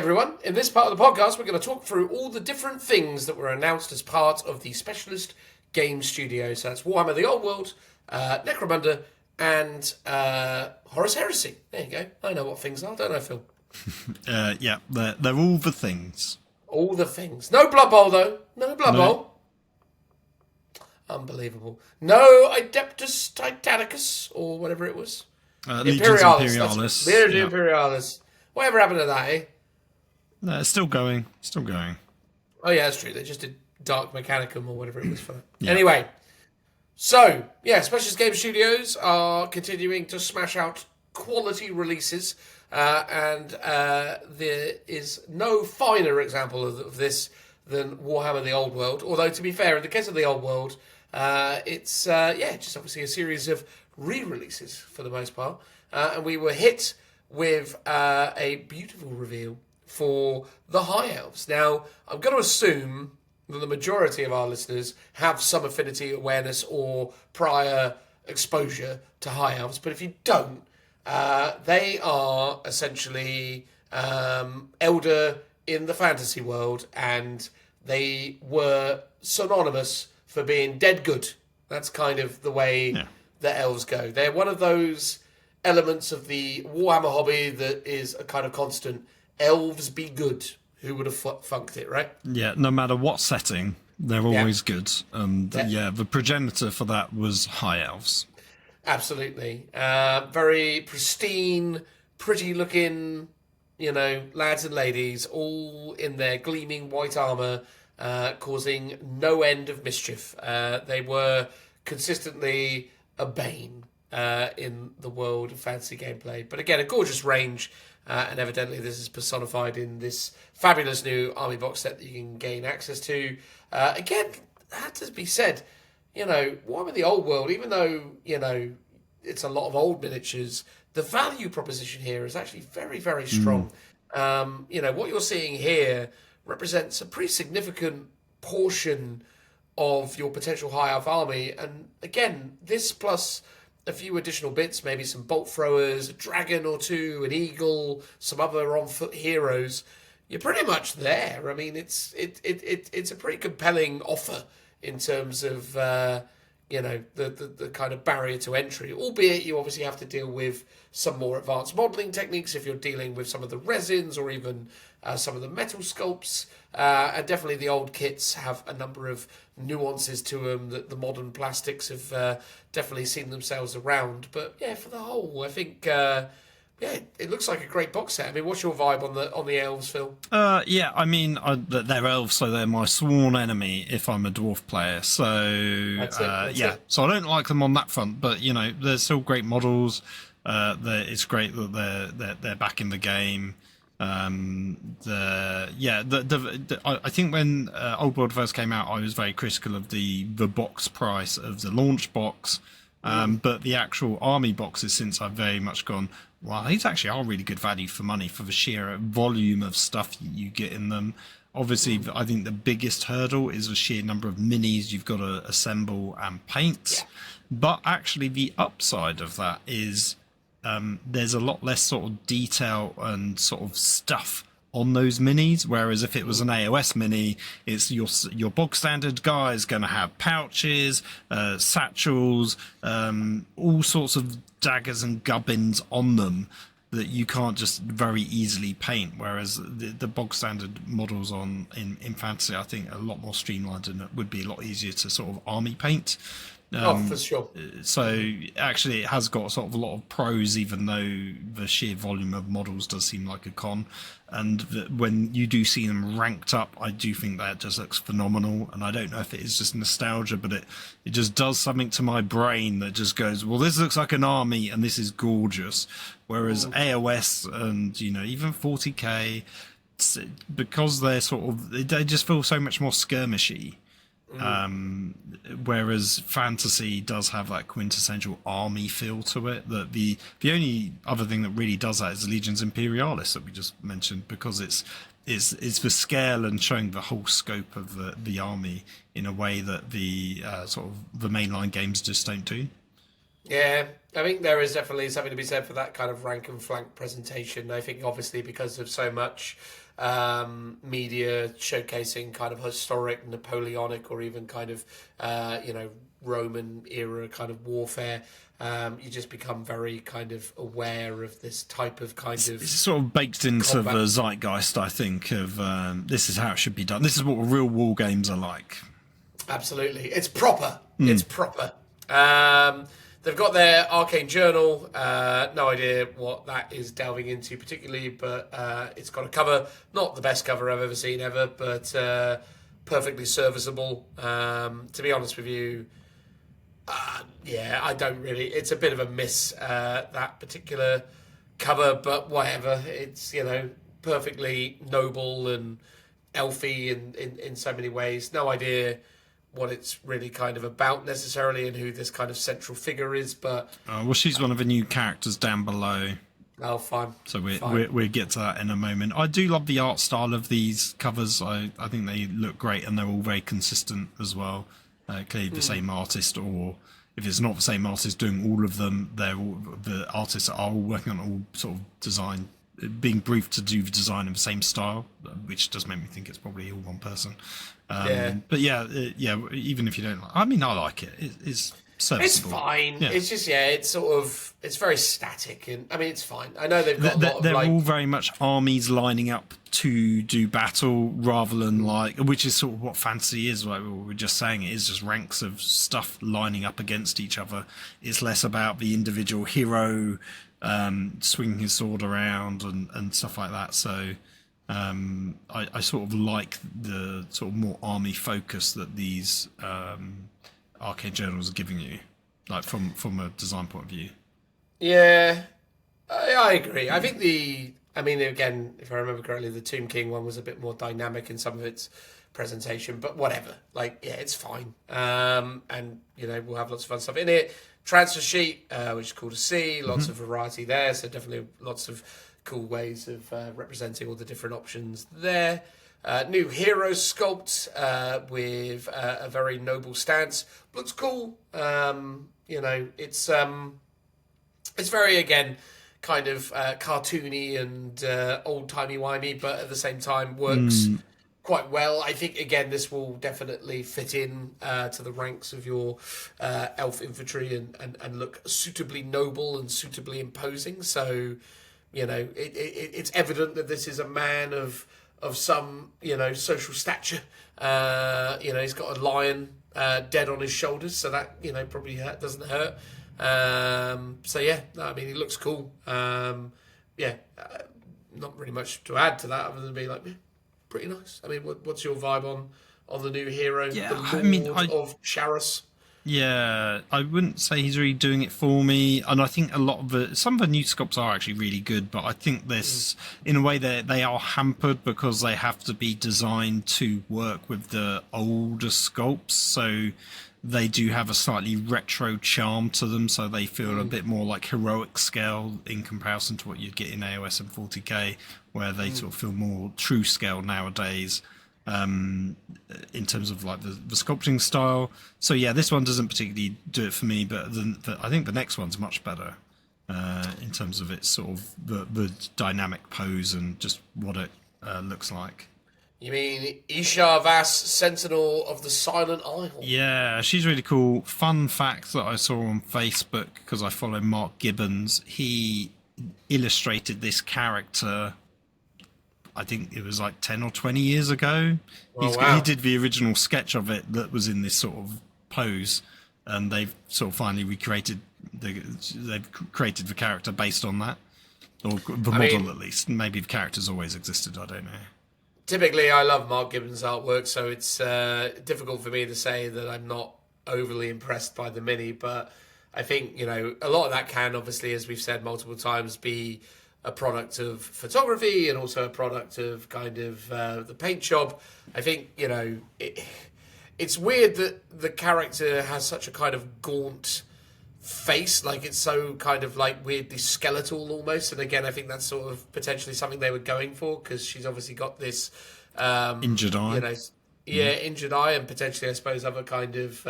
everyone. In this part of the podcast, we're going to talk through all the different things that were announced as part of the Specialist Game Studio. So that's Warhammer the Old World, Necromunda, and Horus Heresy. There you go. I know what things are, don't I, Phil? Yeah, they're all the things. All the things. No Blood Bowl, though. No Blood Bowl. Unbelievable. No Adeptus Titanicus, or whatever it was. Imperialis. Legions Imperialis. Whatever happened to that, eh? No, it's still going. Still going. Oh, yeah, that's true. They just did Dark Mechanicum or whatever it was for that. Yeah. Anyway, so, yeah, Specialist Game Studios are continuing to smash out quality releases, and there is no finer example of this than Warhammer the Old World. Although, to be fair, in the case of the Old World, it's just obviously a series of re-releases for the most part. And we were hit with a beautiful reveal for the High Elves. Now, I'm going to assume that the majority of our listeners have some affinity, awareness, or prior exposure to High Elves. But if you don't, they are essentially elder in the fantasy world, and they were synonymous for being dead good. That's kind of the way the elves go. They're one of those elements of the Warhammer hobby that is a kind of constant. Elves be good. Who would have funked it, right? Yeah, no matter what setting, they're always good. The progenitor for that was High Elves. Absolutely. Very pristine, pretty looking, lads and ladies, all in their gleaming white armour, causing no end of mischief. They were consistently a bane in the world of fantasy gameplay. But again, a gorgeous range, and evidently this is personified in this fabulous new army box set that you can gain access to. Again, that to be said, Warhammer the Old World, even though, it's a lot of old miniatures, the value proposition here is actually very, very strong. What you're seeing here represents a pretty significant portion of your potential high elf army. And again, this plus a few additional bits, maybe some bolt throwers, a dragon or two, an eagle, some other on-foot heroes, you're pretty much there. I mean, it's a pretty compelling offer in terms of the kind of barrier to entry, albeit you obviously have to deal with some more advanced modelling techniques if you're dealing with some of the resins or even some of the metal sculpts. And definitely the old kits have a number of nuances to them that the modern plastics have definitely seen themselves around. But yeah, for the whole, I think it looks like a great box set. I mean, what's your vibe on the elves, Phil? I mean, they're elves, so they're my sworn enemy if I'm a dwarf player. So That's it. So I don't like them on that front, but they're still great models. It's great that they're back in the game. I think when Old World first came out, I was very critical of the box price of the launch box. But the actual army boxes, since I've very much gone, well, these actually are really good value for money for the sheer volume of stuff you get in them. Obviously, I think the biggest hurdle is the sheer number of minis you've got to assemble and paint. Yeah. But actually, the upside of that is there's a lot less sort of detail and sort of stuff on those minis, whereas if it was an AOS mini, it's your bog standard guy is going to have pouches, satchels, all sorts of daggers and gubbins on them that you can't just very easily paint, whereas the bog standard models in fantasy, I think, are a lot more streamlined and it would be a lot easier to sort of army paint. For sure. So actually it has got sort of a lot of pros, even though the sheer volume of models does seem like a con. And when you do see them ranked up, I do think that just looks phenomenal. And I don't know if it is just nostalgia, but it just does something to my brain that just goes, well, this looks like an army and this is gorgeous. Whereas AOS and, even 40k, because they're they just feel so much more skirmishy. Whereas fantasy does have that quintessential army feel to it. That the only other thing that really does that is the Legions Imperialis that we just mentioned, because it's the scale and showing the whole scope of the army in a way that the sort of the mainline games just don't do. Yeah, I think there is definitely something to be said for that kind of rank and flank presentation. I think obviously because of so much media showcasing kind of historic, Napoleonic, or even kind of Roman era kind of warfare. You just become very kind of aware of this type of kind of. It's sort of baked into combat. the zeitgeist, I think, of this is how it should be done. This is what real war games are like. Absolutely, it's proper. It's proper. They've got their Arcane Journal. No idea what that is delving into particularly, but it's got a cover. Not the best cover I've ever seen ever, but perfectly serviceable. To be honest with you, I don't really. It's a bit of a miss, that particular cover, but whatever. It's, perfectly noble and elfy in so many ways. No idea what it's really kind of about necessarily and who this kind of central figure is, but Well, she's one of the new characters down below. oh, fine. So we'll get to that in a moment. I do love the art style of these covers. I think they look great, and they're all very consistent as well. Clearly the same artist, or if it's not the same artist doing all of them, the artists are all working on all sort of design, being briefed to do the design in the same style, which does make me think it's probably all one person. But even if you don't like, I mean, I like it. It's serviceable. It's fine. Yeah. It's just, it's very static, and I mean, it's fine. I know they've got a lot of they're like. all very much armies lining up to do battle rather than which is sort of what fantasy is. Like we were just saying, it is just ranks of stuff lining up against each other. It's less about the individual hero swinging his sword around and stuff like that. So I sort of like the sort of more army focus that these arcade journals are giving you, like from a design point of view. Yeah, I agree. I think again, if I remember correctly, the Tomb King one was a bit more dynamic in some of its presentation, but whatever. It's fine. And we'll have lots of fun stuff in it. Transfer sheet, which is cool to see. Lots of variety there, so definitely lots of cool ways of representing all the different options there. New hero sculpt with a very noble stance. Looks cool. It's very, again, kind of cartoony and old-timey-wimey, but at the same time works quite well. I think, again, this will definitely fit in to the ranks of your elf infantry and look suitably noble and suitably imposing. So, it's evident that this is a man of some, social stature. He's got a lion dead on his shoulders, so that, probably doesn't hurt. He looks cool. Not really much to add to that other than being like, pretty nice. I mean, what's your vibe on the new hero, the Lord of Horus? Yeah, I wouldn't say he's really doing it for me, and I think some of the new sculpts are actually really good, but I think this, in a way, they are hampered because they have to be designed to work with the older sculpts, so they do have a slightly retro charm to them, so they feel a bit more like heroic scale in comparison to what you'd get in AOS and 40k, where they sort of feel more true scale nowadays. In terms of like the sculpting style. So yeah, this one doesn't particularly do it for me, but I think the next one's much better in terms of its sort of the dynamic pose and just what it looks like. You mean Isha Vass, Sentinel of the Silent Isle? Yeah, she's really cool. Fun fact that I saw on Facebook, because I follow Mark Gibbons, he illustrated this character, I think it was like 10 or 20 years ago. He did the original sketch of it that was in this sort of pose, and they've sort of finally recreated they've created the character based on that, or the model at least. Maybe the character's always existed, I don't know. Typically, I love Mark Gibbons' artwork, so it's difficult for me to say that I'm not overly impressed by the mini, but I think, a lot of that can, obviously, as we've said multiple times, be a product of photography and also a product of kind of the paint job. I think, it's weird that the character has such a kind of gaunt face, like it's so kind of like weirdly skeletal almost. And again, I think that's sort of potentially something they were going for, because she's obviously got this injured eye. Injured eye, and potentially, I suppose, other kind of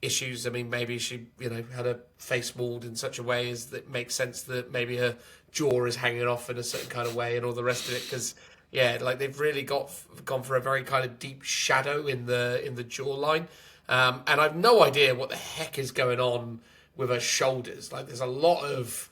issues. I mean, maybe she, had a face mold in such a way as that makes sense that maybe her jaw is hanging off in a certain kind of way and all the rest of it, because yeah, like they've really gone for a very kind of deep shadow in the jawline, and I've no idea what the heck is going on with her shoulders. Like, there's a lot of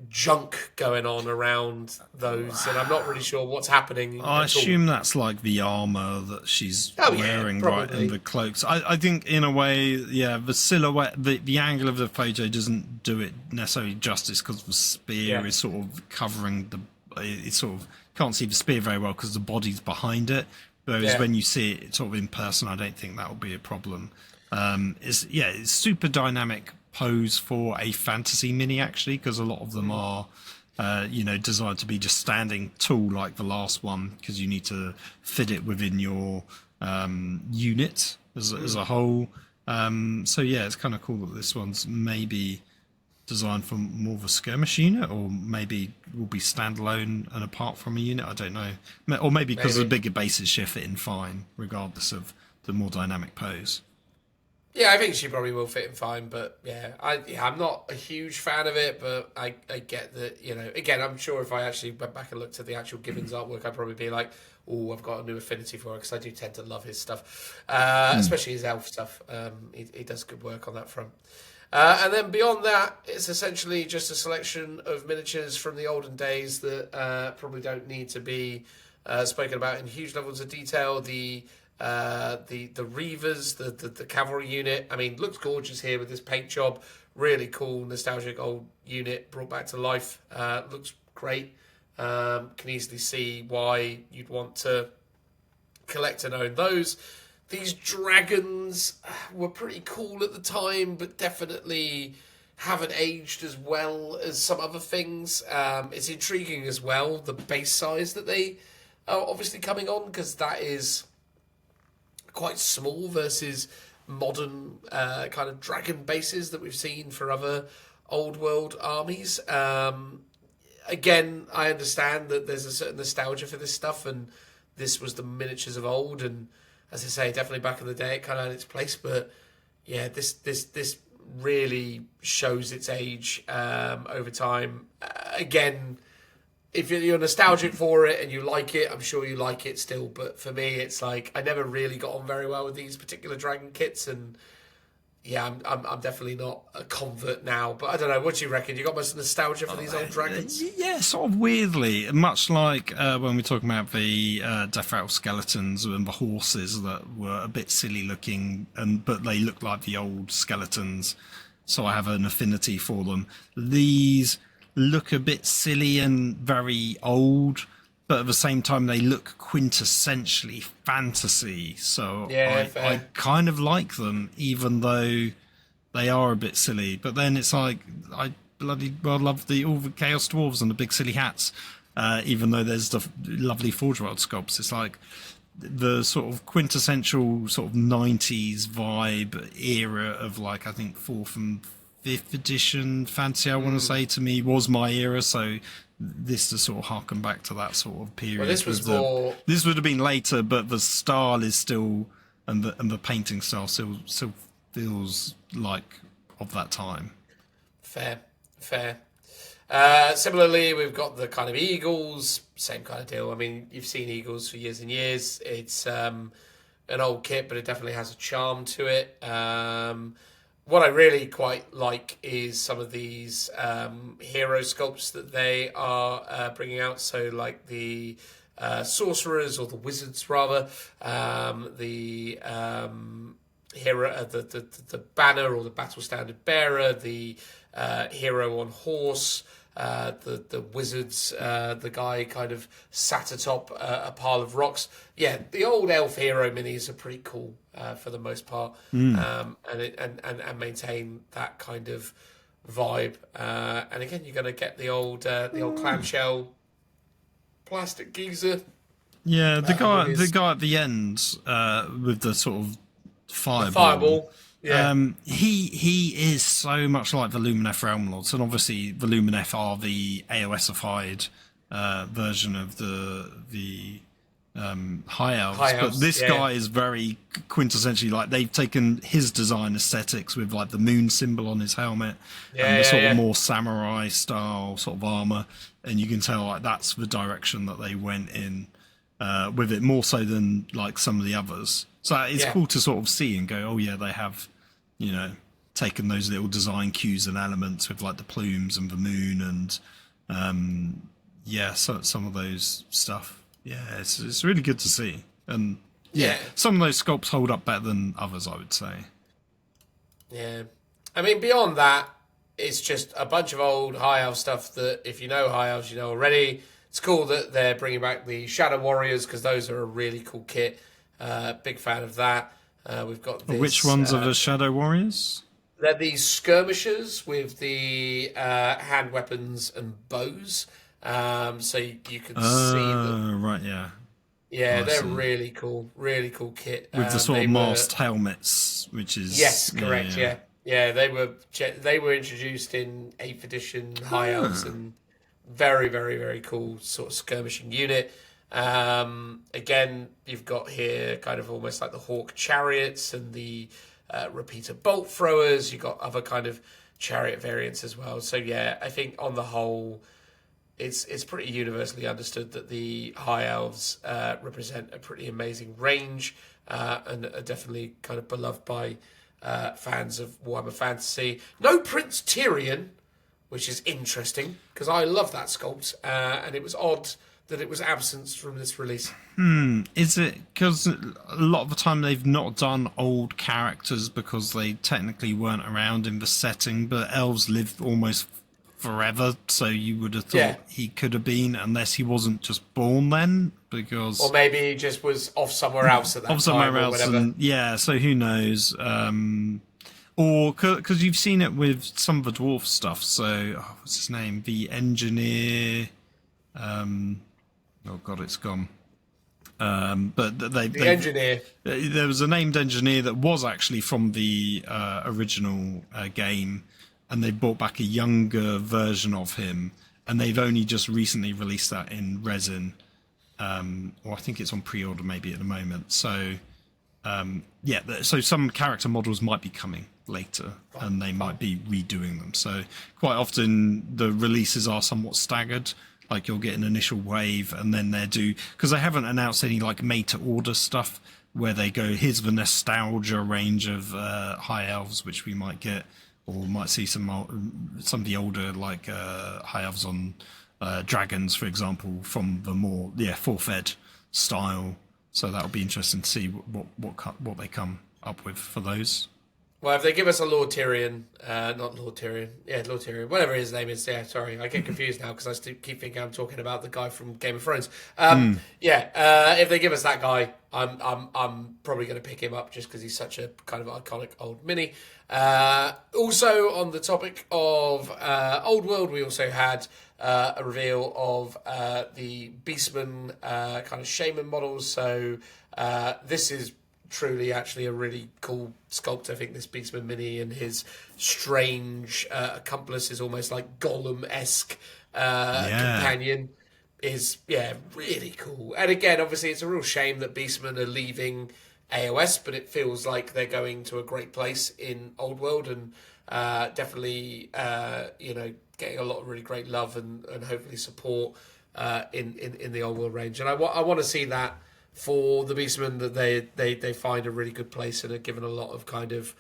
junk going on around those, and I'm not really sure what's happening. I assume that's like the armor that she's wearing, right, and the cloaks. I think in a way, yeah, the silhouette, the angle of the photo doesn't do it necessarily justice, because the spear is sort of covering it's sort of can't see the spear very well because the body's behind it. Whereas when you see it sort of in person, I don't think that will be a problem. It's super dynamic pose for a fantasy mini, actually, because a lot of them are designed to be just standing tall like the last one, because you need to fit it within your unit as a whole. So yeah, it's kind of cool that this one's maybe designed for more of a skirmish unit, or maybe will be standalone and apart from a unit. I don't know, or maybe because the bigger bases she'll fit in fine regardless of the more dynamic pose. Yeah, I think she probably will fit in fine, but I'm not a huge fan of it, but I get that, again, I'm sure if I actually went back and looked at the actual Gibbons artwork, I'd probably be like, oh, I've got a new affinity for her, because I do tend to love his stuff, especially his elf stuff. He does good work on that front. And then beyond that, it's essentially just a selection of miniatures from the olden days that probably don't need to be spoken about in huge levels of detail. The Reavers, the cavalry unit, I mean, looks gorgeous here with this paint job. Really cool, nostalgic old unit brought back to life. Looks great. Can easily see why you'd want to collect and own those. These dragons were pretty cool at the time, but definitely haven't aged as well as some other things. It's intriguing as well, the base size that they are obviously coming on, because that is quite small versus modern kind of dragon bases that we've seen for other old world armies. Again, I understand that there's a certain nostalgia for this stuff, and this was the miniatures of old, and as I say, definitely back in the day it kind of had its place, but yeah, this really shows its age over time. Again, if you're nostalgic for it and you like it, I'm sure you like it still. But for me, it's like I never really got on very well with these particular dragon kits, and yeah, I'm definitely not a convert now. But I don't know. What do you reckon? You got much nostalgia for these old dragons? Yeah, sort of weirdly, much like when we're talking about the Death Rattle skeletons and the horses that were a bit silly looking, but they look like the old skeletons, so I have an affinity for them. These look a bit silly and very old, but at the same time they look quintessentially fantasy, so I kind of like them, even though they are a bit silly. But then it's like, I bloody well love all the Chaos Dwarves and the big silly hats, even though there's the lovely Forge World sculpts. It's like the sort of quintessential sort of 90s vibe era of, like, I think 4th and 5th edition fantasy, I want to say, to me was my era, so this to sort of harken back to that sort of period. Well, this was more... This would have been later, but the style is still, and the painting style still feels like of that time. Fair. Similarly, we've got the kind of eagles, same kind of deal. I mean, you've seen eagles for years and years. It's an old kit, but it definitely has a charm to it. What I really quite like is some of these hero sculpts that they are bringing out. So, like the sorcerers, or the wizards rather, the hero, the banner or the battle standard bearer, the hero on horse, the wizards, the guy kind of sat atop a pile of rocks. Yeah, the old elf hero minis are pretty cool for the most part, and maintain that kind of vibe. And again, you're going to get the old clamshell plastic geezer. Yeah, the guy at the end with the sort of fireball. Yeah. He is so much like the Lumineth Realm Lords, and obviously the Lumineth are the AOSified version of the High Elves. But this guy is very quintessentially like, they've taken his design aesthetics with like the moon symbol on his helmet and the sort of more samurai style sort of armor, and you can tell like that's the direction that they went in. with it, more so than like some of the others. So it's Yeah. cool to sort of see and go, oh yeah, they have, taken those little design cues and elements with like the plumes and the moon and so some of those stuff. Yeah, it's really good to see. And Yeah. some of those sculpts hold up better than others, I would say. Yeah. I mean, beyond that, it's just a bunch of old High Elf stuff that if you know High Elves, you know already. It's cool that they're bringing back the Shadow Warriors because those are a really cool kit. Big fan of that. We've got this, Which ones are the Shadow Warriors? They're these skirmishers with the hand weapons and bows. So you can see them. Right, yeah. Yeah, I they're see. really cool kit. With the sort of masked helmets, which is... Yes, correct, yeah. Yeah, they were introduced in 8th edition High Elves and very, very, very cool sort of skirmishing unit. Again, you've got here kind of almost like the Hawk chariots and the repeater bolt throwers. You've got other kind of chariot variants as well. So yeah, I think on the whole, it's pretty universally understood that the High Elves represent a pretty amazing range and are definitely kind of beloved by fans of Warhammer Fantasy. No Prince Tyrion, which is interesting because I love that sculpt, and it was odd that it was absent from this release. Is it because a lot of the time they've not done old characters because they technically weren't around in the setting, but elves live almost forever, so you would have thought he could have been, unless he wasn't just born then, because... Or maybe he just was off somewhere else at that time. Off somewhere else, whatever. and so who knows? Or because you've seen it with some of the dwarf stuff, so... what's his name? The engineer... oh god, it's gone. But the engineer. There was a named engineer that was actually from the original game, and they brought back a younger version of him, and they've only just recently released that in resin, or I think it's on pre-order maybe at the moment. So so some character models might be coming later, and they might be redoing them. So quite often the releases are somewhat staggered. Like you'll get an initial wave, and then they do, because they haven't announced any like made to order stuff where they go, here's the nostalgia range of High Elves, which we might get, or might see some of the older like High Elves on dragons, for example, from the more fourth ed style. So that'll be interesting to see what they come up with for those. Well, if they give us a Lord Tyrion, not Lord Tyrion, Lord Tyrion, whatever his name is. Yeah, sorry, I get confused now because I still keep thinking I'm talking about the guy from Game of Thrones. If they give us that guy, I'm probably going to pick him up just because he's such a kind of iconic old mini. Also, on the topic of Old World, we also had a reveal of the Beastmen kind of shaman models. So this is truly actually a really cool sculpt. I think this Beastman mini and his strange accomplice is almost like Gollum-esque companion is really cool. And again, obviously it's a real shame that Beastmen are leaving AOS, but it feels like they're going to a great place in Old World, and definitely getting a lot of really great love and hopefully support in the Old World range. And I want to see that for the Beastmen, that they find a really good place and are given a lot of kind of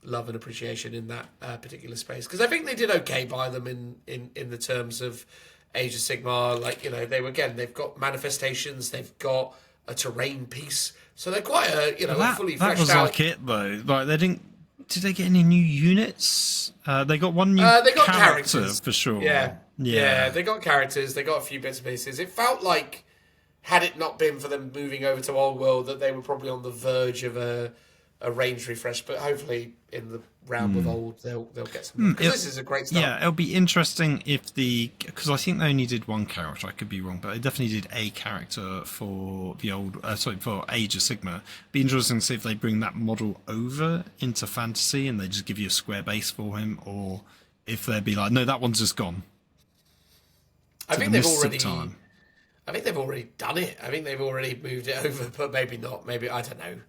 love and appreciation in that particular space, because I think they did okay by them in the terms of Age of Sigmar. Like they've got manifestations, they've got a terrain piece, so they're quite fully fleshed out. That was like it though. Like they didn't. Did they get any new units? They got one new. They got character characters for sure. Yeah. They got characters. They got a few bits and pieces. It felt like, had it not been for them moving over to Old World, that they were probably on the verge of a range refresh. But hopefully, in the round of Old, they'll get some. Because this is a great start. Yeah, it'll be interesting if because I think they only did one character. I could be wrong, but they definitely did a character for the old. For Age of Sigmar. Be interesting to see if they bring that model over into Fantasy and they just give you a square base for him, or if they'd be like, no, that one's just gone. I think they've already done it. I think they've already moved it over, but maybe not. Maybe, I don't know.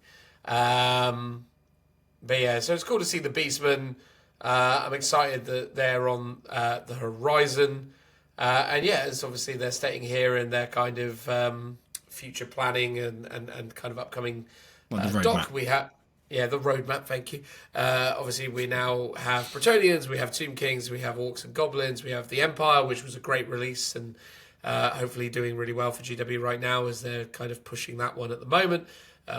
But yeah, so it's cool to see the Beastmen. I'm excited that they're on the horizon. And yeah, it's obviously they're stating here in their kind of future planning and kind of upcoming Well, the doc. roadmap. We have the roadmap. Thank you. Obviously, we now have Bretonnians, we have Tomb Kings, we have Orcs and Goblins, we have the Empire, which was a great release and hopefully doing really well for GW right now as they're kind of pushing that one at the moment.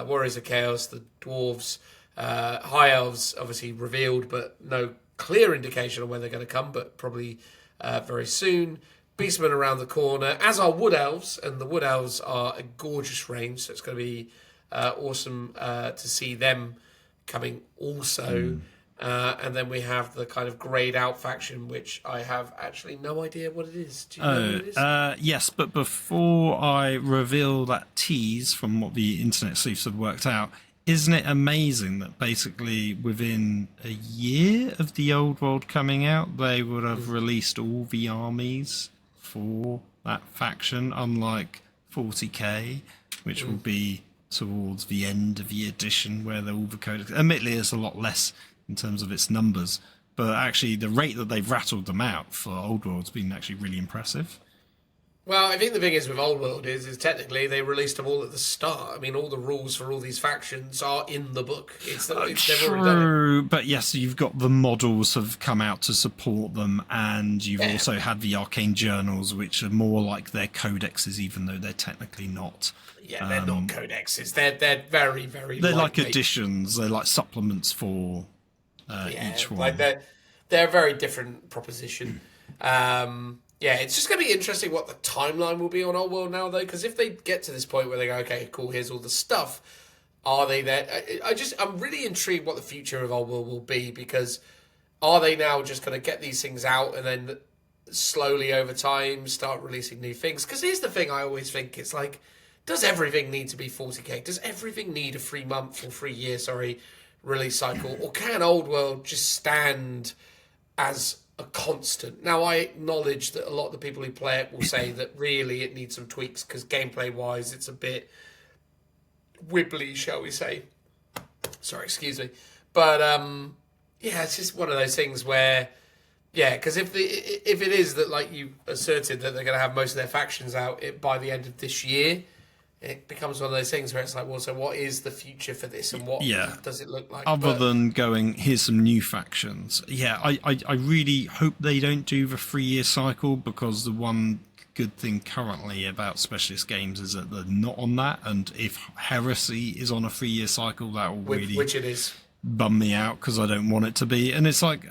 Warriors of Chaos, the Dwarves, High Elves, obviously revealed, but no clear indication on when they're going to come, but probably very soon. Beastmen around the corner, as are Wood Elves, and the Wood Elves are a gorgeous range, so it's going to be awesome to see them coming also. And then we have the kind of grayed out faction, which I have actually no idea what it is. Do you know what it is? Yes, but before I reveal that tease from what the internet sleuths have worked out, isn't it amazing that basically within a year of the old world coming out, they would have released all the armies for that faction, unlike 40k, which will be towards the end of the edition where they're all the codex. Admittedly, it's a lot less in terms of its numbers, but actually the rate that they've rattled them out for old world's been actually really impressive. Well, I think the thing is with Old World is technically they released them all at the start. I mean, all the rules for all these factions are in the book. They've already done it. True, but yes, you've got the models have come out to support them, and you've also had the arcane journals, which are more like their codexes, even though they're technically not. Yeah, they're not codexes. They're very, very. They're like additions. They're like supplements for each one. Like they're a very different proposition. Yeah, it's just going to be interesting what the timeline will be on Old World now, though, because if they get to this point where they go, okay, cool, here's all the stuff, are they there? I'm really intrigued what the future of Old World will be, because are they now just going to get these things out and then slowly over time start releasing new things? Because here's the thing I always think, it's like, does everything need to be 40k? Does everything need a 3 month or 3 year, release cycle? Or can Old World just stand as a constant? Now, I acknowledge that a lot of the people who play it will say that really it needs some tweaks because gameplay-wise it's a bit wibbly, shall we say. Sorry, excuse me. But, yeah, it's just one of those things where, yeah, because if it is that, like you asserted, that they're going to have most of their factions out by the end of this year, it becomes one of those things where it's like, well, so what is the future for this and what does it look like? Other than going, here's some new factions. Yeah, I really hope they don't do the 3 year cycle, because the one good thing currently about specialist games is that they're not on that. And if Heresy is on a 3 year cycle, that will really which it is. Bum me out, because I don't want it to be. And it's like...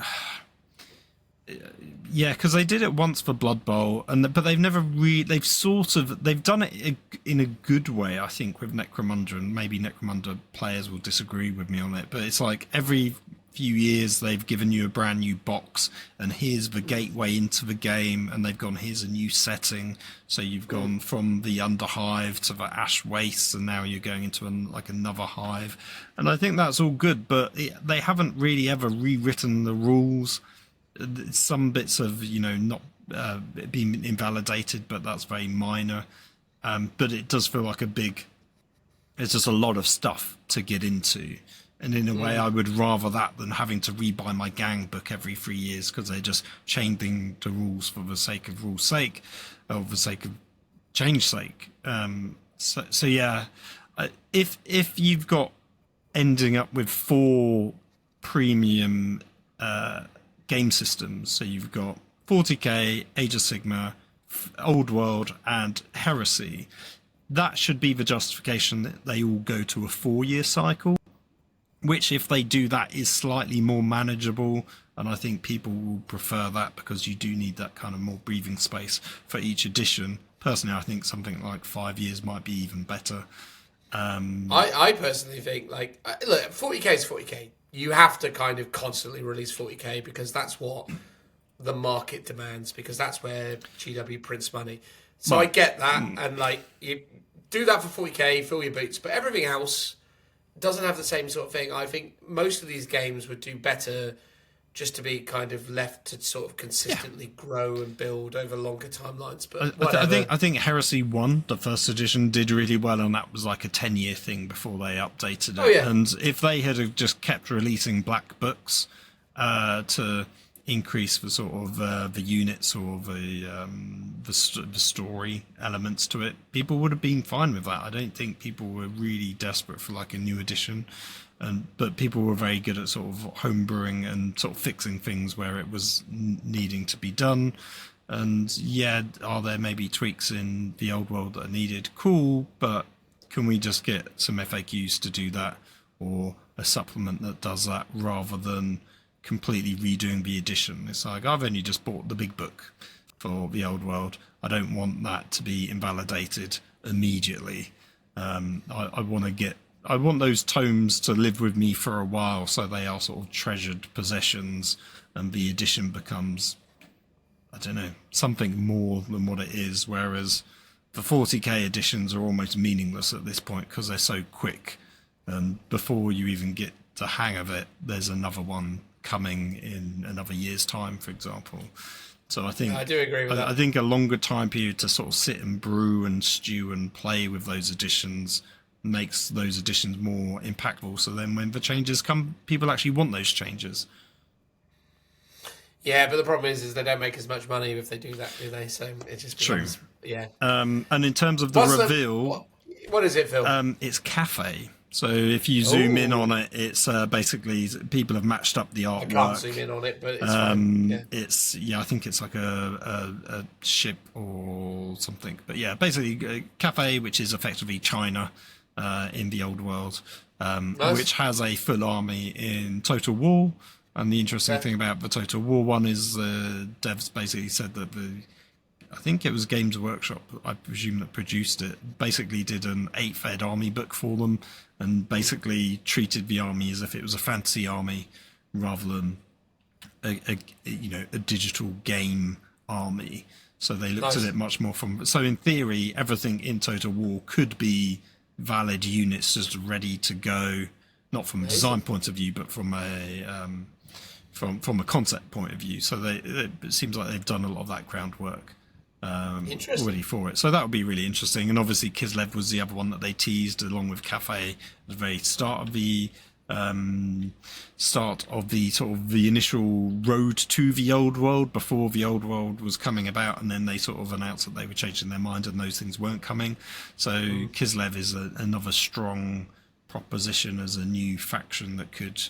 Yeah, because they did it once for Blood Bowl, but they've never really. They've done it in a good way, I think, with Necromunda, and maybe Necromunda players will disagree with me on it. But it's like every few years they've given you a brand new box, and here's the gateway into the game, and they've gone, here's a new setting. So you've gone from the Underhive to the Ash Waste, and now you're going into another hive, and I think that's all good. But they haven't really ever rewritten the rules. Some bits have, not been invalidated, but that's very minor. But it does feel like it's just a lot of stuff to get into. And in a way, I would rather that than having to rebuy my gang book every 3 years, because they're just changing the rules for the sake of rules' sake, or the sake of change sake. So yeah, if you've got ending up with 4 premium game systems, so you've got 40k, Age of Sigmar, Old World, and Heresy, that should be the justification that they all go to a 4 year cycle, which, if they do that, is slightly more manageable, and I think people will prefer that, because you do need that kind of more breathing space for each edition. Personally, I think something like 5 years might be even better. I personally think, look, 40k is 40k. You have to kind of constantly release 40k, because that's what the market demands, because that's where GW prints money. So I get that, and you do that for 40k, fill your boots, but everything else doesn't have the same sort of thing. I think most of these games would do better just to be kind of left to sort of consistently grow and build over longer timelines. But I think Heresy 1, the first edition, did really well, and that was like a 10-year thing before they updated it. Oh, yeah. And if they had just kept releasing black books to increase the sort of the units or the story elements to it, people would have been fine with that. I don't think people were really desperate for like a new edition, but people were very good at sort of homebrewing and sort of fixing things where it was needing to be done. And yeah, are there maybe tweaks in the old world that are needed? Cool, but can we just get some FAQs to do that, or a supplement that does that, rather than completely redoing the edition? It's like, I've only just bought the big book for the old world. I don't want that to be invalidated immediately. I want those tomes to live with me for a while, so they are sort of treasured possessions, and the edition becomes, I don't know, something more than what it is. Whereas the 40k editions are almost meaningless at this point because they're so quick, and before you even get the hang of it, there's another one coming in another year's time, for example. So I think I do agree with that. I think a longer time period to sort of sit and brew and stew and play with those editions makes those editions more impactful. So then when the changes come, people actually want those changes. Yeah, but the problem is they don't make as much money if they do that, do they? So it just becomes, True. Yeah. And in terms of the reveal, what is it, Phil? It's cafe. So if you zoom in on it, it's basically people have matched up the artwork. I can't zoom in on it, but it's fine. Yeah. It's I think it's like a ship or something. But yeah, basically cafe, which is effectively China in the old world, Nice. which has a full army in Total War. And the interesting thing about the Total War one is the devs basically said that I think it was Games Workshop, I presume, that produced it, basically did an 8th army book for them, and basically treated the army as if it was a fantasy army rather than a digital game army. So they looked at it much more from. So in theory, everything in Total War could be valid units just ready to go, not from a design point of view, but from a concept point of view. So it seems like they've done a lot of that groundwork already for it. So that would be really interesting. And obviously Kislev was the other one that they teased along with Cafe at the very start of the sort of the initial road to the old world, before the old world was coming about, and then they sort of announced that they were changing their mind and those things weren't coming. So Kislev is another strong proposition as a new faction that could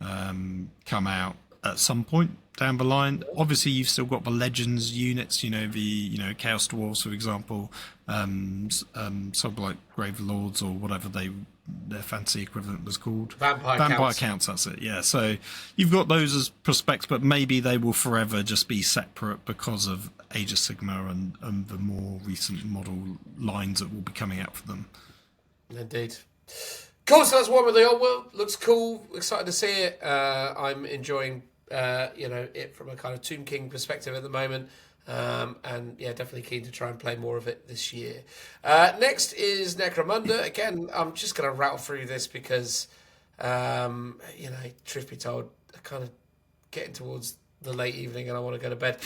come out at some point down the line. Obviously you've still got the Legends units, the Chaos Dwarves, for example, sort of like Grave Lords or whatever their fancy equivalent was called. Vampire Counts, that's it, yeah. So you've got those as prospects, but maybe they will forever just be separate because of Age of Sigmar and the more recent model lines that will be coming out for them. Indeed. Cool, so that's one with the old world. Looks cool. Excited to see it. I'm enjoying, it from a kind of Tomb King perspective at the moment. And yeah, definitely keen to try and play more of it this year. Next is Necromunda. Again, I'm just going to rattle through this because, truth be told, I kind of getting towards the late evening and I want to go to bed.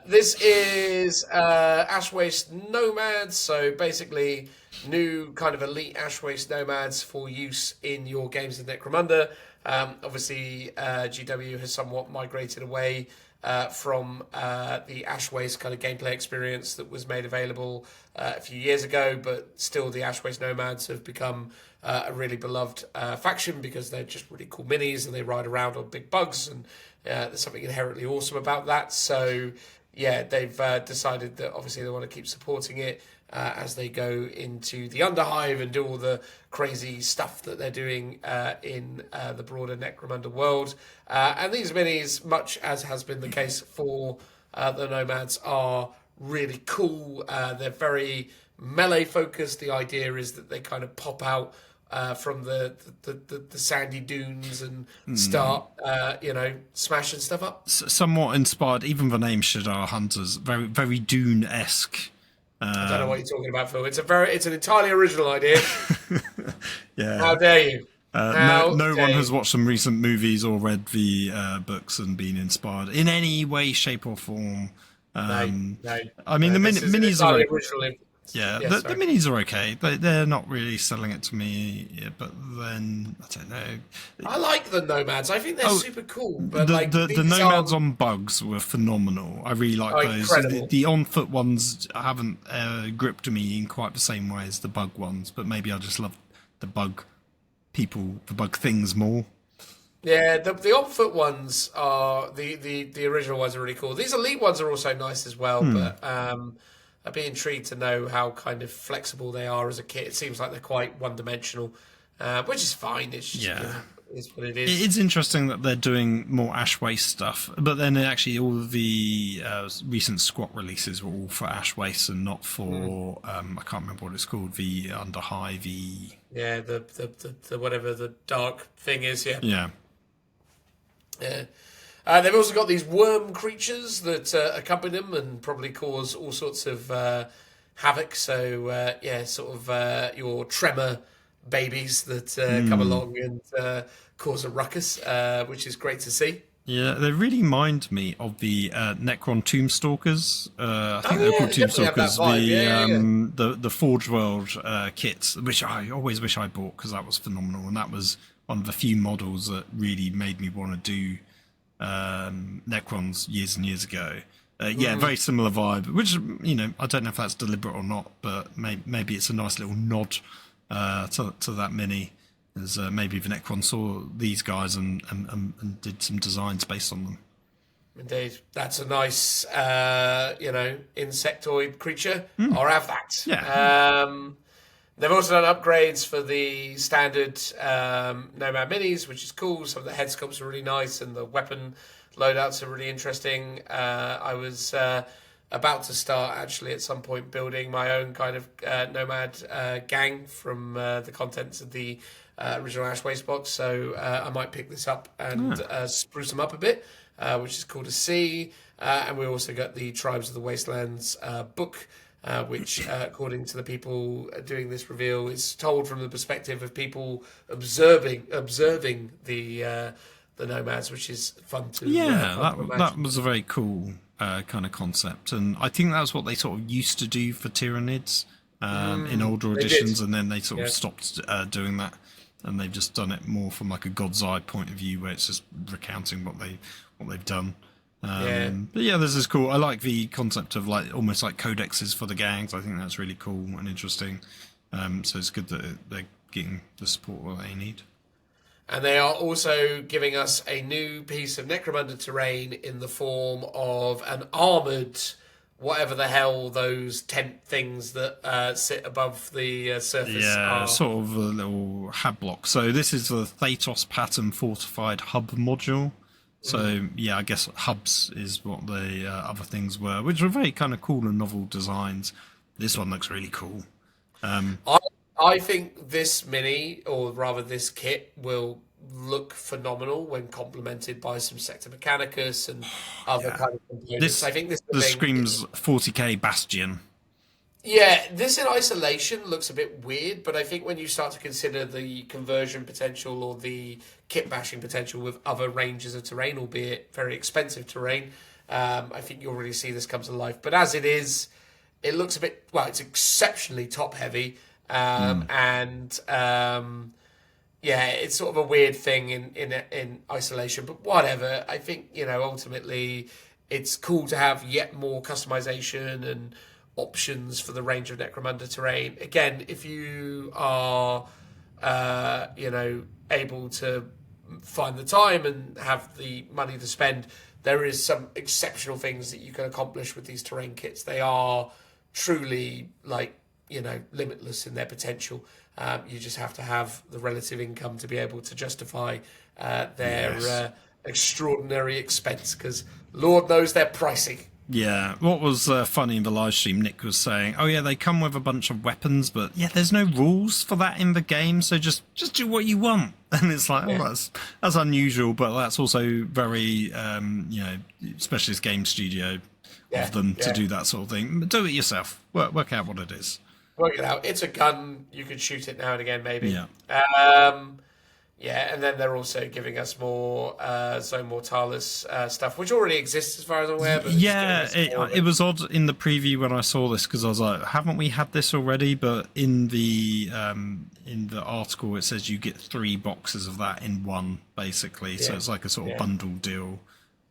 This is Ash Waste Nomads. So basically new kind of elite Ash Waste Nomads for use in your games of Necromunda. Obviously, GW has somewhat migrated away from the Ash Waste kind of gameplay experience that was made available a few years ago, but still the Ash Waste Nomads have become a really beloved faction because they're just really cool minis and they ride around on big bugs, and there's something inherently awesome about that. So yeah, they've decided that obviously they want to keep supporting it as they go into the Underhive and do all the crazy stuff that they're doing in the broader Necromunda world. And these minis, much as has been the case for the Nomads, are really cool. They're very melee focused. The idea is that they kind of pop out from the sandy dunes and start, smashing stuff up. Somewhat inspired, even the name Shadar Hunters, very, very Dune-esque. I don't know what you're talking about, Phil. It's an entirely original idea. Yeah. How dare you? No one has watched some recent movies or read the books and been inspired in any way, shape, or form. No. I mean, the minis are originally. Yeah, Yeah, the minis are okay. They're not really selling it to me, but then I don't know. I like the Nomads. I think they're Oh, super cool, but the like the these nomads are on bugs were phenomenal. I really like those. incredible. The on foot ones haven't gripped me in quite the same way as the bug ones, but maybe I just love the bug people, the bug things more. Yeah, the on foot ones are the original ones are really cool. These elite ones are also nice as well, but I'd be intrigued to know how kind of flexible they are as a kit. It seems like they're quite one dimensional, which is fine. It's just, Yeah. it's what it is. It's interesting that they're doing more Ash Waste stuff, but then actually all of the recent squat releases were all for Ash Waste and not for I can't remember what it's called, the Under High, the Yeah, the whatever the dark thing is. Yeah, yeah. yeah. They've also got these worm creatures that accompany them and probably cause all sorts of havoc. So yeah, sort of your tremor babies that come along and cause a ruckus, which is great to see. Yeah, they really remind me of the Necron Tombstalkers. I think they're Yeah, called they definitely have that Tombstalkers. vibe. Yeah, yeah. The Forge World kits, which I always wish I bought because that was phenomenal, and that was one of the few models that really made me want to do Necrons years and years ago. Yeah, very similar vibe, which I don't know if that's deliberate or not, but maybe it's a nice little nod to that mini. As maybe the Necron saw these guys and did some designs based on them. Indeed, that's a nice insectoid creature. I'll have that. Yeah. They've also done upgrades for the standard Nomad minis, which is cool. Some of the head sculpts are really nice, and the weapon loadouts are really interesting. I was about to start actually at some point building my own kind of Nomad gang from the contents of the original Ash Waste box, so I might pick this up and spruce them up a bit, which is cool to see. And we also got the Tribes of the Wastelands book, which, according to the people doing this reveal, is told from the perspective of people observing the nomads, which is fun to that was a very cool kind of concept, and I think that's what they sort of used to do for Tyranids in older editions, and then they sort of stopped doing that, and they've just done it more from like a God's Eye point of view, where it's just recounting what they've done. But yeah, this is cool. I like the concept of like almost like codexes for the gangs. I think that's really cool and interesting. So it's good that they're getting the support that they need. And they are also giving us a new piece of Necromunda terrain in the form of an armoured, whatever the hell those tent things that sit above the surface are. Sort of a little hab block. So this is the Thatos pattern fortified hub module. So yeah, I guess hubs is what the other things were, which were very kind of cool and novel designs. This one looks really cool. I think this mini, or rather this kit, will look phenomenal when complemented by some Sector Mechanicus and other kind of components. I think this screams 40k Bastion. Yeah, this in isolation looks a bit weird, but I think when you start to consider the conversion potential or the kit bashing potential with other ranges of terrain, albeit very expensive terrain, I think you'll really see this come to life. But as it is, it looks a bit, well, it's exceptionally top heavy. Yeah, it's sort of a weird thing in isolation, but whatever. I think, ultimately it's cool to have yet more customization and options for the range of Necromunda terrain. Again, if you are, able to find the time and have the money to spend, there is some exceptional things that you can accomplish with these terrain kits. They are truly limitless in their potential. You just have to have the relative income to be able to justify their extraordinary expense, because Lord knows they're pricey. Yeah, what was funny in the live stream, Nick was saying, oh yeah, they come with a bunch of weapons, but yeah, there's no rules for that in the game, so just do what you want. And it's like, that's unusual, but that's also very, specialist game studio of them to do that sort of thing. Do it yourself. Work out what it is. Work it out. It's a gun. You could shoot it now and again, maybe. Yeah. Yeah, and then they're also giving us more Zone Mortalis stuff, which already exists as far as I'm aware. But Yeah, it was odd in the preview when I saw this because I was like, haven't we had this already? But in the article it says you get 3 boxes of that in one, basically. So it's like a sort of bundle deal.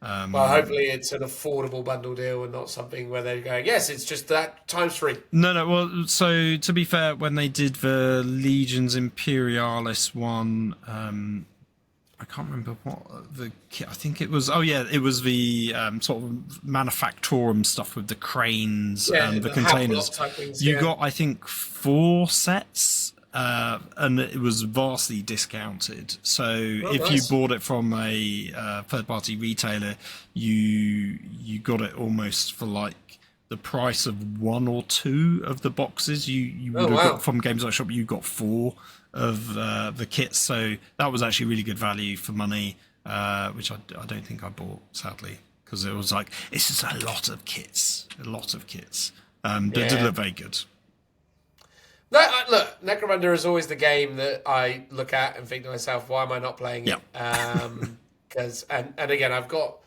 Well, hopefully it's an affordable bundle deal and not something where they're going, yes, it's just that times 3. No. Well, so to be fair, when they did the Legions Imperialis one, I can't remember what the kit. I think it was. Oh yeah, it was the sort of manufactorum stuff with the cranes and the containers. You got, I think, 4 sets. And it was vastly discounted. So if you bought it from a third-party retailer, you got it almost for like the price of 1 or 2 of the boxes you would have got from Games Workshop. You got 4 of the kits, so that was actually really good value for money, which I don't think I bought, sadly, because it was like, it's just a lot of kits. They did look very good. No, look, Necromunda is always the game that I look at and think to myself, why am I not playing it? Because, and again, I've got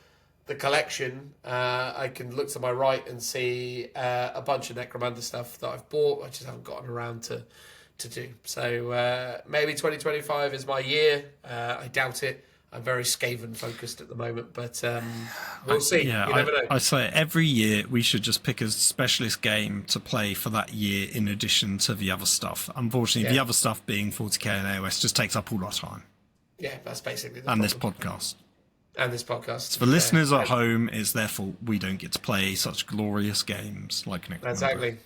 the collection. I can look to my right and see a bunch of Necromunda stuff that I've bought. I just haven't gotten around to do. So maybe 2025 is my year. I doubt it. I'm very Skaven focused at the moment, but we'll see. Yeah, you never know. I say every year we should just pick a specialist game to play for that year in addition to the other stuff. Unfortunately, the other stuff being 40k and AOS just takes up all our time. Yeah, that's basically the and problem. this podcast. So for listeners at home, it's their fault we don't get to play such glorious games like Necromunda.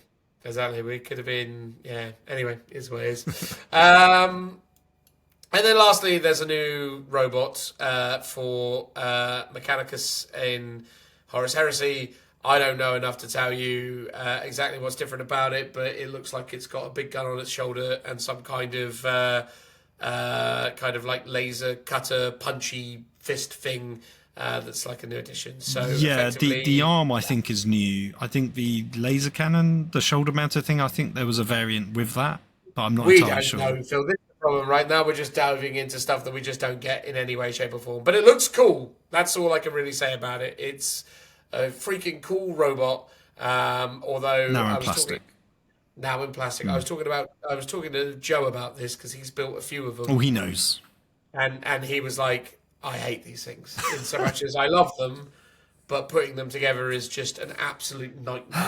Exactly. We could have been, anyway, is what it is. And then lastly, there's a new robot for Mechanicus in Horus Heresy. I don't know enough to tell you exactly what's different about it, but it looks like it's got a big gun on its shoulder and some kind of like laser cutter, punchy fist thing that's like a new addition. So yeah, the arm I think is new. I think the laser cannon, the shoulder mounted thing, I think there was a variant with that, but I'm not entirely sure. We don't know, Phil. This is the problem right now. We're just delving into stuff that we just don't get in any way, shape, or form. But it looks cool. That's all I can really say about it. It's a freaking cool robot. Although now in plastic. Now in plastic. I was talking to Joe about this because he's built a few of them. Oh, he knows. And he was like, I hate these things in so much as I love them, but putting them together is just an absolute nightmare.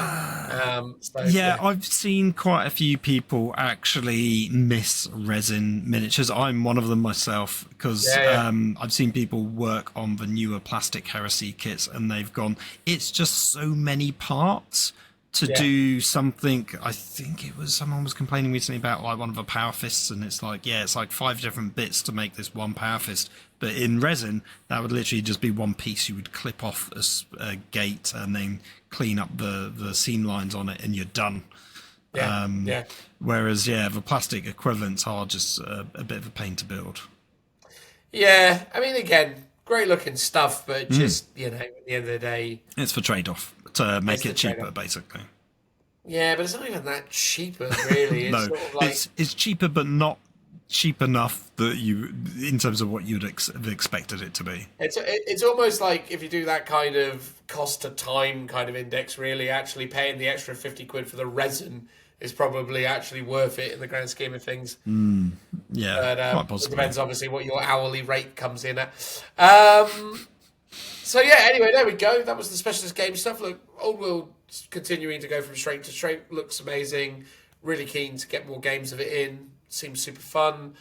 I've seen quite a few people actually miss resin miniatures. I'm one of them myself because I've seen people work on the newer plastic Heresy kits and they've gone, it's just so many parts to do something. I think it was someone was complaining recently about like one of the power fists, and it's like, it's like 5 different bits to make this one power fist. But in resin, that would literally just be one piece. You would clip off a gate and then clean up the seam lines on it, and you're done. Whereas, the plastic equivalents are just a bit of a pain to build. Yeah, I mean, again, great looking stuff, but just, at the end of the day... It's for trade-off, to make it cheaper, basically. Yeah, but it's not even that cheaper, really. It's no, sort of like... it's cheaper, but not cheap enough that you, in terms of what you'd have expected it to be. It's almost like if you do that kind of cost to time kind of index, really actually paying the extra 50 quid for the resin is probably actually worth it in the grand scheme of things. Quite possibly. It depends obviously what your hourly rate comes in at. Anyway, there we go. That was the specialist game stuff. Look, Old World continuing to go from strength to strength, looks amazing. Really keen to get more games of it in. Seems super fun.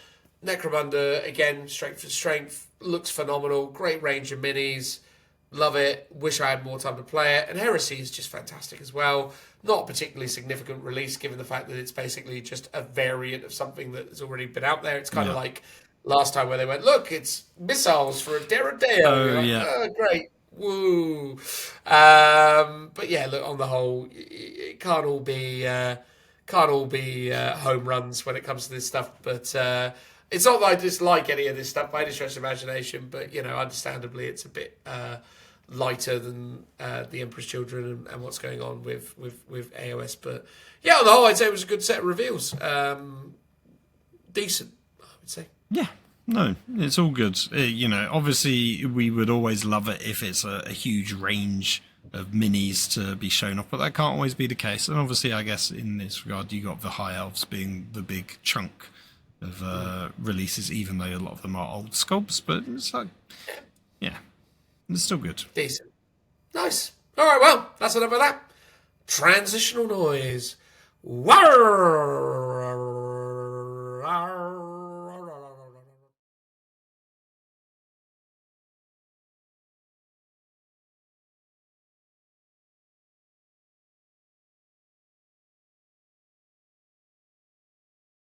Necromunda, again, strength to strength, looks phenomenal. Great range of minis. Love it. Wish I had more time to play it. And Heresy is just fantastic as well. Not a particularly significant release, given the fact that it's basically just a variant of something that has already been out there. It's kind of like last time where they went, look, it's missiles for a Derodeo. Oh, great. Woo. But yeah, look, on the whole, it can't all be home runs when it comes to this stuff. But it's not that I dislike any of this stuff by any stretch of imagination. But, understandably, it's a bit lighter than the Emperor's Children and what's going on with AOS. But yeah, on the whole, I'd say it was a good set of reveals. Decent, I would say. Yeah, No, it's all good. Obviously we would always love it if it's a huge range of minis to be shown off, but that can't always be the case. And obviously, I guess in this regard, you got the High Elves being the big chunk of releases, even though a lot of them are old sculpts. But it's like, yeah, it's still good. Decent. Nice. All right, well, that's enough of that. Transitional noise. Warr!